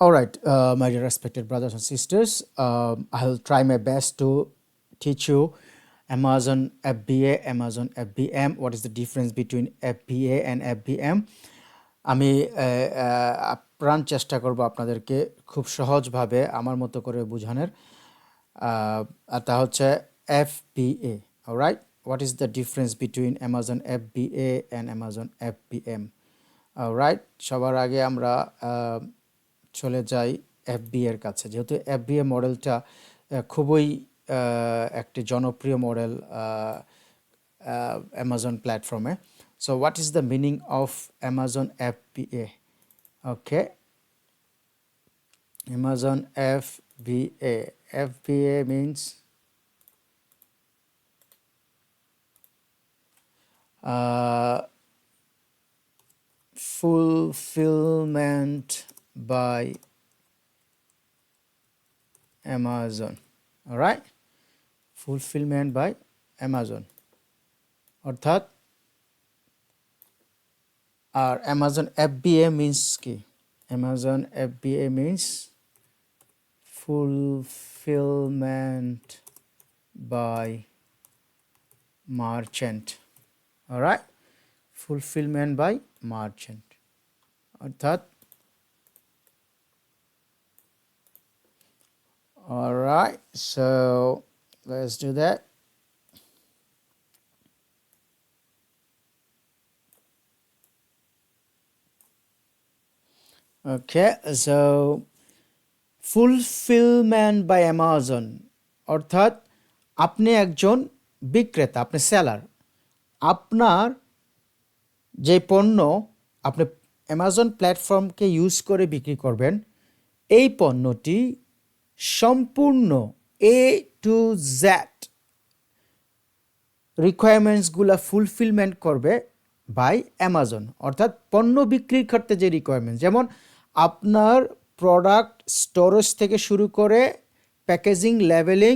All right, my dear respected brothers and sisters, I'll try my best to teach you Amazon FBA, Amazon FBM. What is the difference between FBA and FBM? আমি প্রাণ চেষ্টা করব আপনাদেরকে খুব সহজভাবে আমার মতো করে বোঝানোর। আর তা হচ্ছে FBA. All right, what is the difference between Amazon FBA and Amazon FBM? All right, সবার আগে আমরা চলে যাই FBA এর কাছে, যেহেতু FBA মডেলটা খুবই একটি জনপ্রিয় মডেল অ্যামাজন প্ল্যাটফর্মে। So what is the meaning of Amazon FBA? Okay, Amazon FBA. FBA means fulfillment by Amazon. All right, fulfillment by Amazon অর্থাৎ, আর Amazon FBA means কি? Amazon FBA means fulfillment by merchant. All right, fulfillment by merchant অর্থাৎ, all right, so let's do that. Okay, so fulfillment by Amazon অর্থাৎ আপনি একজন বিক্রেতা, আপনি seller, আপনার যে পণ্য আপনি অ্যামাজন প্ল্যাটফর্মকে ইউজ করে বিক্রি করবেন, এই পণ্যটি সম্পূর্ণ A to Z রিকোয়ারমেন্টসগুলো ফুলফিলমেন্ট করবে বাই অ্যামাজন। অর্থাৎ পণ্য বিক্রির ক্ষেত্রে যে রিকোয়ারমেন্টস, যেমন আপনার প্রোডাক্ট স্টোরেজ থেকে শুরু করে প্যাকেজিং, লেবেলিং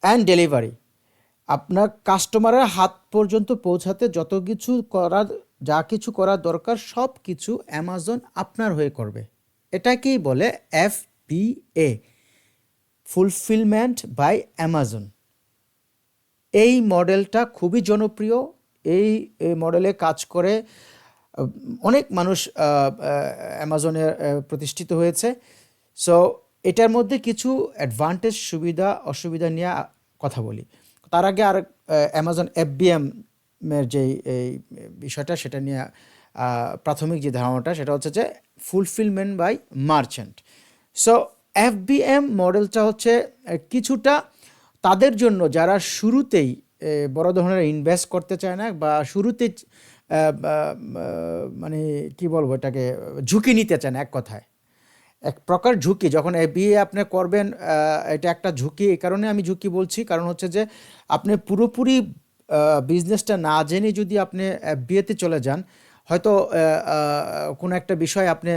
অ্যান্ড ডেলিভারি, আপনার কাস্টমারের হাত পর্যন্ত পৌঁছাতে যা কিছু করার দরকার সব কিছু অ্যামাজন আপনার হয়ে করবে। এটাকেই বলে FBA, ফুলফিলমেন্ট বাই অ্যামাজন। এই মডেলটা খুবই জনপ্রিয়। এই মডেলে কাজ করে অনেক মানুষ অ্যামাজনে প্রতিষ্ঠিত হয়েছে। সো এটার মধ্যে কিছু অ্যাডভান্টেজ, সুবিধা অসুবিধা নিয়ে কথা বলি। তার আগে আর অ্যামাজন FBM এর যে এই বিষয়টা, সেটা নিয়ে প্রাথমিক যে ধারণাটা, সেটা হচ্ছে যে fulfilment by merchant. So FBM মডেলটা হচ্ছে কিছুটা তাদের জন্য যারা শুরুতেই বড় ধরনের ইনভেস্ট করতে চায় না, বা শুরুতেই মানে কি বলবো এটাকে, ঝুঁকি নিতে চায় না। এক কথায় এক প্রকার ঝুঁকি, যখন FBA আপনি করবেন, এটা একটা ঝুঁকি। এই কারণে আমি ঝুঁকি বলছি, কারণ হচ্ছে যে আপনি পুরোপুরি বিজনেসটা না জেনে যদি আপনি FBA-তে চলে যান, হয়তো কোনো একটা বিষয় আপনি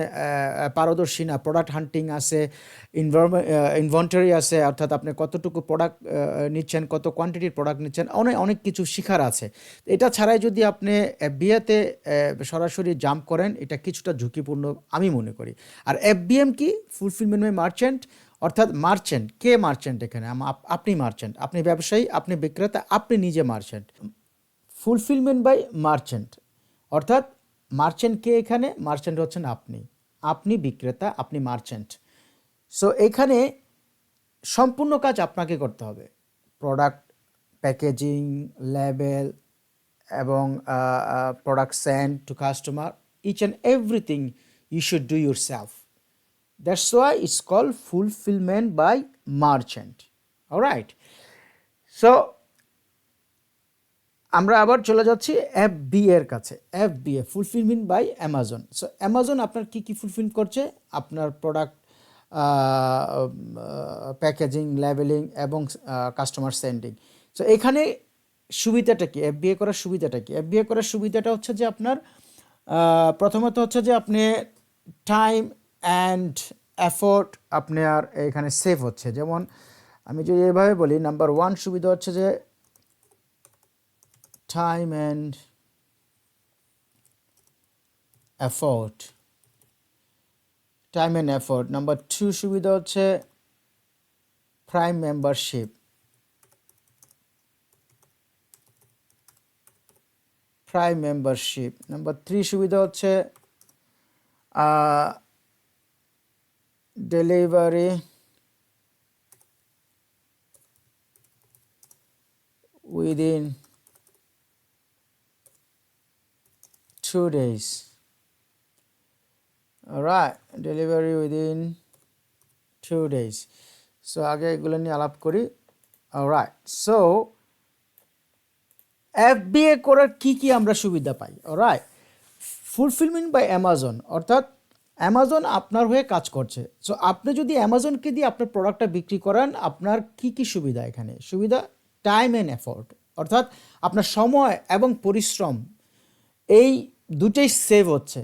পারদর্শী না, প্রোডাক্ট হান্টিং আছে, ইনভেন্টরি আছে, অর্থাৎ আপনি কতটুকু প্রোডাক্ট নিচ্ছেন, কত কোয়ান্টিটির প্রোডাক্ট নিচ্ছেন, অনেক অনেক কিছু শেখার আছে। এটা ছাড়াই যদি আপনি FBA-তে সরাসরি জাম্প করেন, এটা কিছুটা ঝুঁকিপূর্ণ আমি মনে করি। আর FBM কি? Fulfilment by merchant. অর্থাৎ মার্চেন্ট কে? মার্চেন্ট এখানে আপনি মার্চেন্ট, আপনি ব্যবসায়ী, আপনি বিক্রেতা, আপনি নিজে মার্চেন্ট। ফুলফিলমেন্ট বাই মার্চেন্ট অর্থাৎ মার্চেন্ট কে? এখানে মার্চেন্ট হচ্ছেন আপনি, আপনি বিক্রেতা, আপনি মার্চেন্ট। সো এখানে সম্পূর্ণ কাজ আপনাকে করতে হবে। প্রোডাক্ট প্যাকেজিং, লেবেল এবং product send to customer, each and everything you should do yourself. That's why it's called fulfillment by merchant. All right, so আমরা আবার চলে যাচ্ছি FBA এর কাছে। FBA, fulfilment by Amazon. So Amazon আপনার কি কি ফুলফিল করছে? আপনার প্রোডাক্ট প্যাকেজিং, লেবেলিং এবং কাস্টমার সেন্ডিং। সো এখানে সুবিধাটা কি? FBA করার সুবিধাটা কি? FBA করার সুবিধাটা হচ্ছে যে আপনার প্রথমত হচ্ছে যে আপনি টাইম অ্যান্ড এফোর্ট আপনার এখানে সেভ হচ্ছে। যেমন আমি যদি এভাবে বলি, নাম্বার 1 সুবিধা হচ্ছে যে time and effort time and effort. Number 2 সুবিধা হচ্ছে প্রাইম মেম্বারশিপ। নাম্বার 3 সুবিধা হচ্ছে delivery within 2 days। Right, delivery within 2 days। So আগে এগুলো নিয়ে আলাপ করি। রাইট, সো FBA করার কি আমরা সুবিধা পাই? রাইট, ফুলফিলমেন্ট বাই অ্যামাজন, অর্থাৎ অ্যামাজন আপনার হয়ে কাজ করছে। সো আপনি যদি অ্যামাজনকে দিয়ে আপনার প্রোডাক্টটা বিক্রি করান, আপনার কি সুবিধা? এখানে সুবিধা টাইম অ্যান্ড এফোর্ট, অর্থাৎ আপনার সময় এবং পরিশ্রম এই দুটোই সেভ হচ্ছে,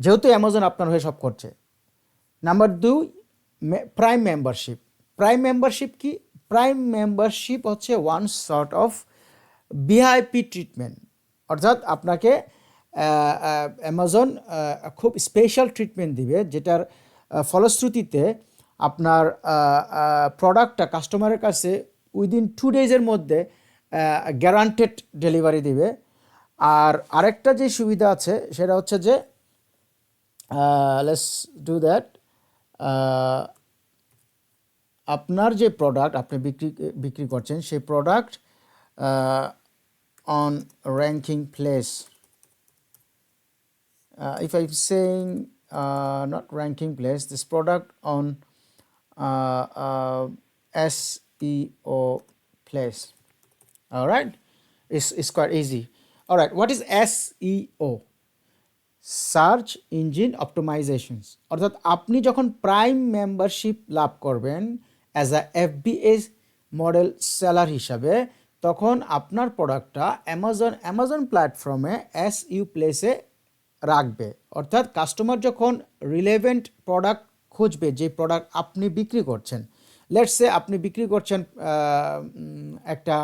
যেহেতু অ্যামাজন আপনার হয়ে সব করছে। Number 2, prime membership. কি? প্রাইম মেম্বারশিপ হচ্ছে one sort of VIP treatment, অর্থাৎ আপনাকে অ্যামাজন খুব স্পেশাল ট্রিটমেন্ট দিবে, যেটার ফলশ্রুতিতে আপনার প্রোডাক্টটা কাস্টমারের কাছে উইদিন 2 days মধ্যে গ্যারান্টেড ডেলিভারি দিবে। আর আরেকটা যে সুবিধা আছে সেটা হচ্ছে যে লেটস ডু দ্যাট, আপনার যে প্রোডাক্ট আপনি বিক্রি করছেন সেই product on ranking place, if I'm saying not ranking place, this product on SEO place. All right, it's quite easy. All right, what is SEO? Search engine optimisations. অর্থাৎ আপনি যখন prime membership লাভ করবেন as a FBA model seller হিসাবে, তখন আপনার প্রোডাক্টটা Amazon প্ল্যাটফর্মে SEO প্লেসে রাখবে। অর্থাৎ কাস্টমার যখন রিলেভেন্ট প্রোডাক্ট খুঁজবে, যে প্রোডাক্ট আপনি বিক্রি করছেন, লেটস সে আপনি বিক্রি করছেন একটা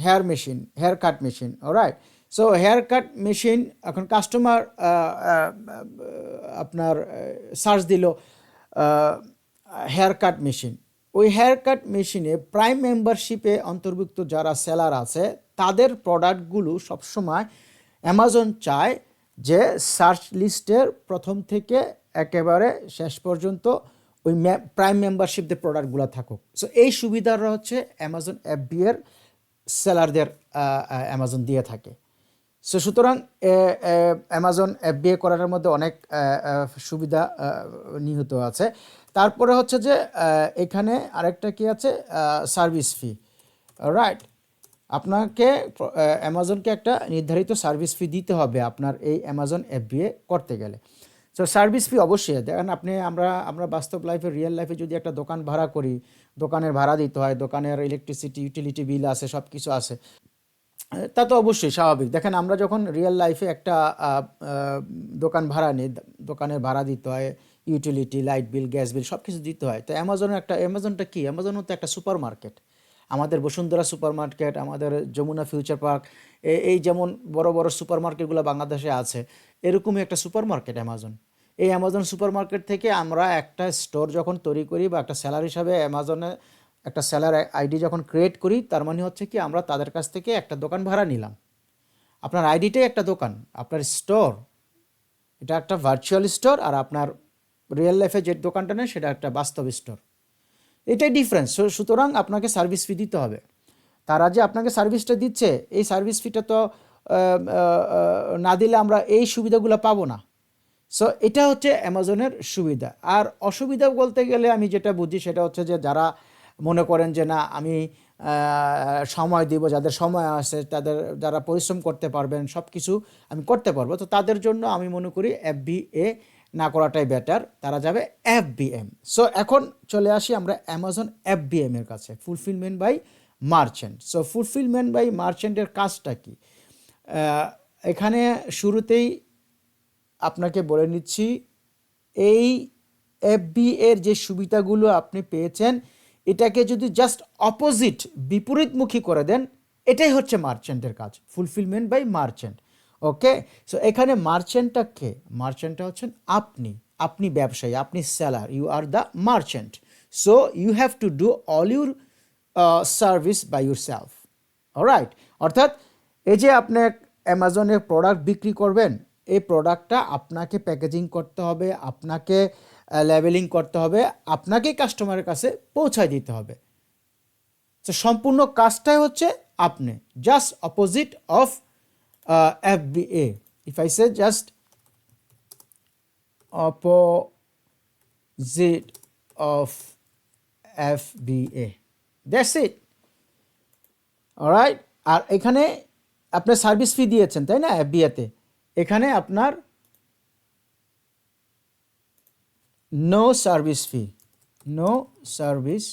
hair cut machine. Alright, so hair cut machine, এখন কাস্টমার আপনার সার্চ দিল হেয়ার কাট মেশিন। ওই হেয়ার কাট মেশিনে প্রাইম মেম্বারশিপে অন্তর্ভুক্ত যারা সেলার আছে, তাদের প্রোডাক্টগুলো সবসময় অ্যামাজন চায় যে সার্চ লিস্টের প্রথম থেকে একেবারে শেষ পর্যন্ত ওই প্রাইম মেম্বারশিপদের প্রোডাক্টগুলো থাকুক। সো এই সুবিধাটা হচ্ছে অ্যামাজন FBA এর সেলারদের অ্যামাজন দিয়ে থাকে। সো সুতরাং অ্যামাজন FBA করার মধ্যে অনেক সুবিধা নিহিত আছে। তারপরে হচ্ছে যে এখানে আরেকটা কি আছে, সার্ভিস ফি। রাইট, আপনাকে অ্যামাজনকে একটা নির্ধারিত সার্ভিস ফি দিতে হবে আপনার এই অ্যামাজন FBA করতে গেলে। সো সার্ভিস ফি অবশ্যই দেখেন, আমরা বাস্তব লাইফে, রিয়েল লাইফে যদি একটা দোকান ভাড়া করি, দোকানের ভাড়া দিতে হয়, দোকানের ইলেকট্রিসিটি ইউটিলিটি বিল আছে, সব কিছু আছে, তা তো অবশ্যই স্বাভাবিক। দেখেন, আমরা যখন রিয়েল লাইফে একটা দোকান ভাড়া নিই, দোকানের ভাড়া দিতে হয়, utility, light bill, gas bill সব কিছু দিতে হয়। তো অ্যামাজনটা কি? অ্যামাজন তো একটা সুপার মার্কেট। আমাদের বসুন্ধরা সুপার মার্কেট, আমাদের যমুনা ফিউচার পার্ক, এই যেমন বড় বড় সুপার মার্কেটগুলো বাংলাদেশে আছে, এরকমই একটা সুপার মার্কেট অ্যামাজন। এই অ্যামাজন সুপার মার্কেট থেকে আমরা একটা স্টোর যখন তৈরি করি বা একটা সেলার হিসাবে অ্যামাজনে একটা সেলার আইডি যখন ক্রিয়েট করি, তার মানে হচ্ছে কি আমরা তাদের কাছ থেকে একটা দোকান ভাড়া নিলাম। আপনার আইডিটাই একটা দোকান, আপনার স্টোর এটা একটা ভার্চুয়াল স্টোর, আর আপনার রিয়েল লাইফে যে দোকানটা নেই সেটা একটা বাস্তব স্টোর। এটাই ডিফারেন্স। সুতরাং আপনাকে সার্ভিস ফি দিতে হবে। তারা যে আপনাকে সার্ভিসটা দিচ্ছে, এই সার্ভিস ফিটা তো না দিলে আমরা এই সুবিধাগুলো পাবো না। সো এটা হচ্ছে অ্যামাজনের সুবিধা। আর অসুবিধা বলতে গেলে আমি যেটা বুঝি সেটা হচ্ছে যে যারা মনে করেন যে না আমি সময় দিব, যাদের সময় আছে, যারা পরিশ্রম করতে পারবেন, সব কিছু আমি করতে পারবো, তো তাদের জন্য আমি মনে করি FBA না করাটাই বেটার, তারা যাবে FBM। সো এখন চলে আসি আমরা অ্যামাজন FBM এর কাছে, fulfilment by merchant. So fulfilment by মার্চেন্টের কাজটা কি? এখানে শুরুতেই আপনাকে বলে নিচ্ছি, এই FBA এর যে সুবিধাগুলো আপনি পেয়েছেন, এটাকে যদি জাস্ট অপোজিট, বিপরীতমুখী করে দেন, এটাই হচ্ছে মার্চেন্টের কাজ, fulfilment by merchant. Okay, so এখানে মার্চেন্টটা কে? মার্চেন্টটা হচ্ছেন আপনি, আপনি ব্যবসায়ী, আপনি seller, you are the merchant. So you have to do all your service by yourself. Alright, অর্থাৎ এই যে আপনি অ্যামাজনে প্রোডাক্ট বিক্রি করবেন, এই প্রোডাক্টটা আপনাকে প্যাকেজিং করতে হবে, আপনাকে লেবেলিং করতে হবে, আপনাকেই কাস্টমারের কাছে পৌঁছায় দিতে হবে। তো সম্পূর্ণ কাজটাই হচ্ছে আপনি, just opposite of FBA. If I say just opposite of FBA, that's it. Alright, আর এখানে আপনার সার্ভিস ফি দিয়েছেন তাই না FBA তে, এখানে আপনার no service fee, no service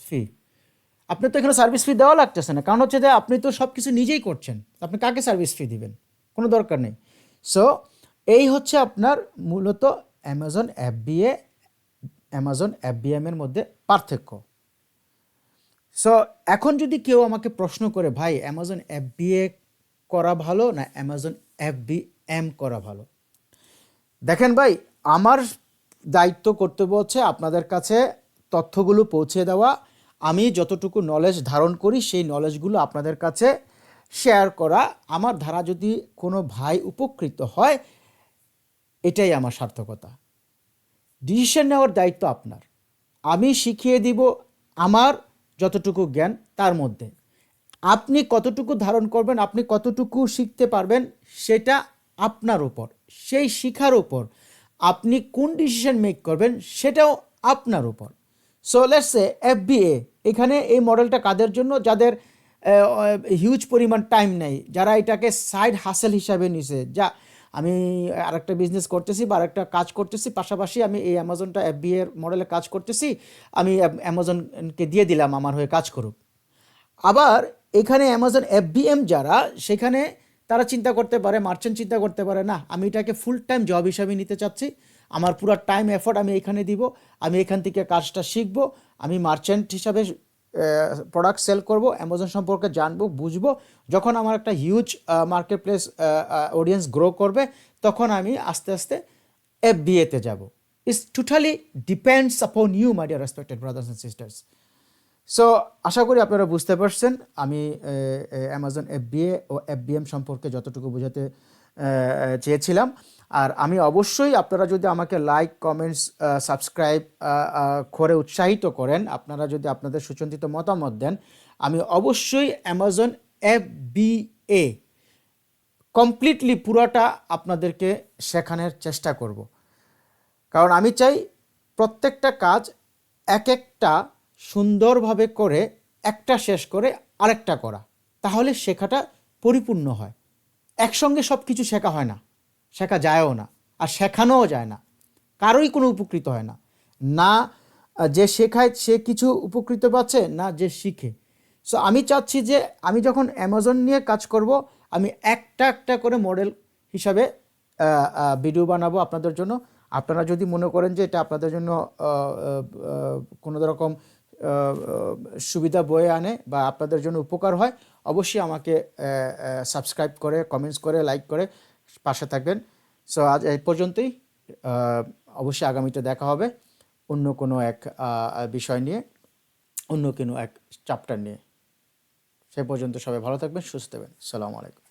fee. আপনার তো এখানে সার্ভিস ফি দেওয়া লাগতেছে না, কারণ হচ্ছে যে আপনি তো সব কিছু নিজেই করছেন, আপনি কাকে সার্ভিস ফি দিবেন? কোনো দরকার নেই। সো এই হচ্ছে আপনার মূলত অ্যামাজন FBA, অ্যামাজন FBM এর মধ্যে পার্থক্য। সো এখন যদি কেউ আমাকে প্রশ্ন করে, ভাই অ্যামাজন FBA করা ভালো না অ্যামাজন FBM করা ভালো? দেখেন ভাই, আমার দায়িত্ব কর্তব্য হচ্ছে আপনাদের কাছে তথ্যগুলো পৌঁছে দেওয়া, আমি যতটুকু নলেজ ধারণ করি সেই নলেজগুলো আপনাদের কাছে শেয়ার করা। আমার দ্বারা যদি কোনো ভাই উপকৃত হয়, এটাই আমার সার্থকতা। ডিসিশন নেওয়ার দায়িত্ব আপনার, আমি শিখিয়ে দিব আমার যতটুকু জ্ঞান তার মধ্যে। আপনি কতটুকু ধারণ করবেন, আপনি কতটুকু শিখতে পারবেন, সেটা আপনার উপর। সেই শিখার উপর আপনি কোন ডিসিশন মেক করবেন সেটাও আপনার উপর। সো লেটস সে FBA, এখানে এই মডেলটা কাদের জন্য? যাদের হিউজ পরিমাণ টাইম নেই, যারা এটাকে সাইড হাসেল হিসাবে নিছে, যা আমি আরেকটা বিজনেস করতেছি বা আরেকটা কাজ করতেছি, পাশাপাশি আমি এই অ্যামাজনটা FBA এর মডেলে কাজ করতেছি, আমি অ্যামাজনকে দিয়ে দিলাম আমার হয়ে কাজ করুক। আবার এখানে অ্যামাজন FBM যারা, সেখানে তারা চিন্তা করতে পারে, মার্চেন্ট চিন্তা করতে পারে, না আমি এটাকে ফুল টাইম জব হিসাবে নিতে চাচ্ছি, আমার পুরো টাইম এফোর্ট আমি এখানে দিব, আমি এখান থেকে কাজটা শিখব, আমি মার্চেন্ট হিসাবে প্রোডাক্ট সেল করব, অ্যামাজন সম্পর্কে জানবো, বুঝবো। যখন আমার একটা huge market place audience grow করবে, তখন আমি আস্তে আস্তে FBA তে যাব। It's totally depends upon you, my dear respected brothers and sisters. So আশা করি আপনারা বুঝতে পারছেন আমি অ্যামাজন FBA ও FBM সম্পর্কে যতটুকু বোঝাতে চেয়েছিলাম। আর আমি অবশ্যই, আপনারা যদি আমাকে লাইক, কমেন্টস, সাবস্ক্রাইব করে উৎসাহিত করেন, আপনারা যদি আপনাদের সুচিন্তিত মতামত দেন, আমি অবশ্যই অ্যামাজন FBA কমপ্লিটলি পুরোটা আপনাদেরকে শেখানোর চেষ্টা করব। কারণ আমি চাই প্রত্যেকটা কাজ এক একটা সুন্দরভাবে করে, একটা শেষ করে আরেকটা করা, তাহলে শেখাটা পরিপূর্ণ হয়। একসঙ্গে সব কিছু শেখা হয় না, শেখা যায়ও না, আর শেখানোও যায় না, কারোই কোনো উপকৃত হয় না। না যে শেখায় সে কিছু উপকৃত পাচ্ছে, না যে শিখে। সো আমি চাচ্ছি যে আমি যখন অ্যামাজন নিয়ে কাজ করব, আমি একটা একটা করে মডেল হিসাবে ভিডিও বানাবো আপনাদের জন্য। আপনারা যদি মনে করেন যে এটা আপনাদের জন্য কোনো রকম সুবিধা বয়ে আনে বা আপনাদের জন্য উপকার হয়, অবশ্যই আমাকে সাবস্ক্রাইব করে, কমেন্টস করে, লাইক করে পাশে থাকবেন। সো আজ এই পর্যন্তই। অবশ্যই আগামীতে দেখা হবে অন্য কোনো এক বিষয় নিয়ে, অন্য কোনো এক চ্যাপ্টার নিয়ে। সে পর্যন্ত সবাই ভালো থাকবেন, সুস্থ থাকবেন। আসসালামু আলাইকুম।